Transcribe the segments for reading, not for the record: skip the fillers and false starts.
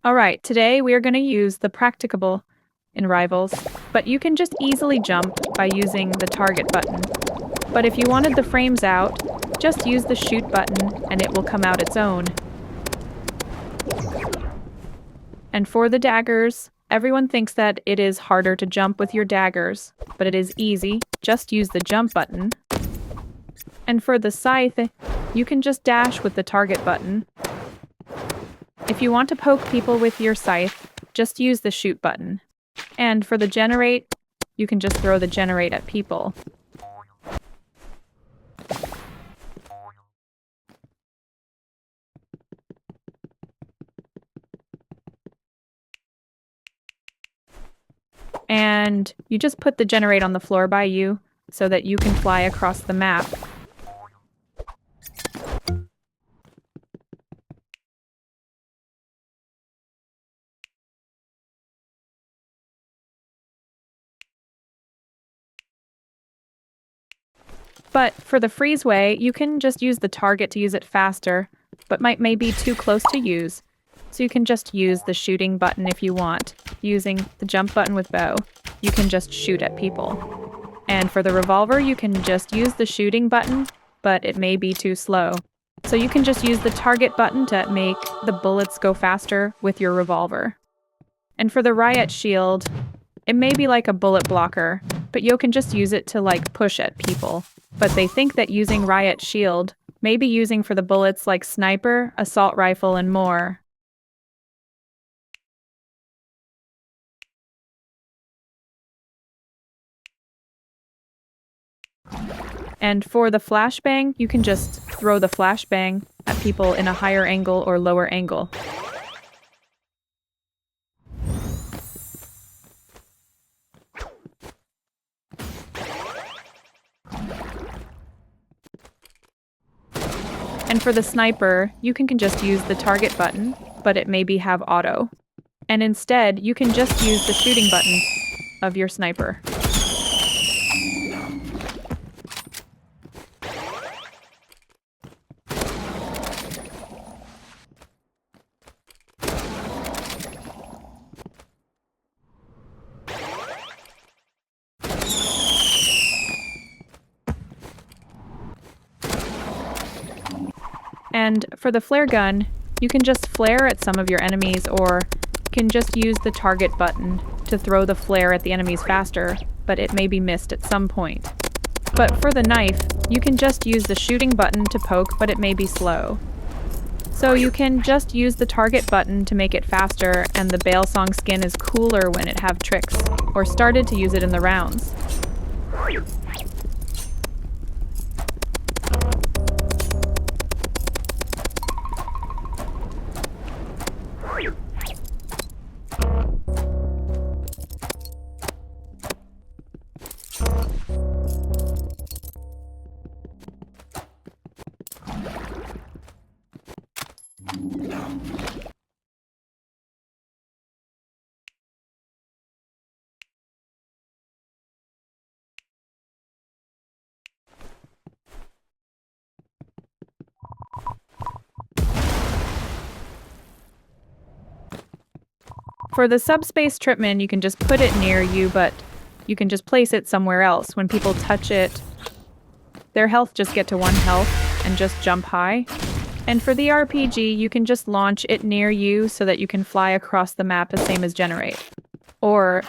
Alright, today we are going to use the practicable in Rivals, but you can just easily jump by using the target button. But if you wanted the frames out, just use the shoot button and it will come out its own. And for the daggers, everyone thinks that it is harder to jump with your daggers, but it is easy, just use the jump button. And for the scythe, you can just dash with the target button. If you want to poke people with your scythe, just use the shoot button. And for the generate, you can just throw the generate at people. And you just put the generate on the floor by you so that you can fly across the map. But for the freeze way, you can just use the target to use it faster, but may be too close to use. So you can just use the shooting button if you want. Using the jump button with bow, you can just shoot at people. And for the revolver, you can just use the shooting button, but it may be too slow. So you can just use the target button to make the bullets go faster with your revolver. And for the riot shield, it may be like a bullet blocker, but you can just use it to push at people. But they think that using riot shield may be using for the bullets like sniper, assault rifle, and more. And for the flashbang, you can just throw the flashbang at people in a higher angle or lower angle. And for the sniper, you can just use the target button, but it maybe have auto. And instead, you can just use the shooting button of your sniper. And for the flare gun, you can just flare at some of your enemies, or you can just use the target button to throw the flare at the enemies faster, but it may be missed at some point. But for the knife, you can just use the shooting button to poke, but it may be slow. So you can just use the target button to make it faster, and the Bale Song skin is cooler when it have tricks, or started to use it in the rounds. For the subspace tripman, you can just put it near you, but you can just place it somewhere else. When people touch it, their health just get to 1 health and just jump high. And for the RPG, you can just launch it near you so that you can fly across the map the same as generate. Or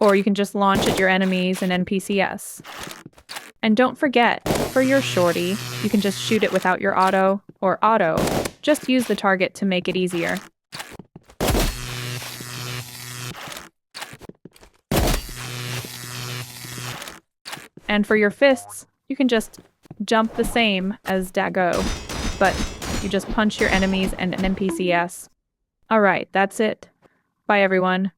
you can just launch at your enemies and NPCs. And don't forget, for your shorty, you can just shoot it without your auto, or auto. Just use the target to make it easier. And for your fists, you can just jump the same as Dago, but you just punch your enemies and an NPCs. Alright, that's it. Bye everyone.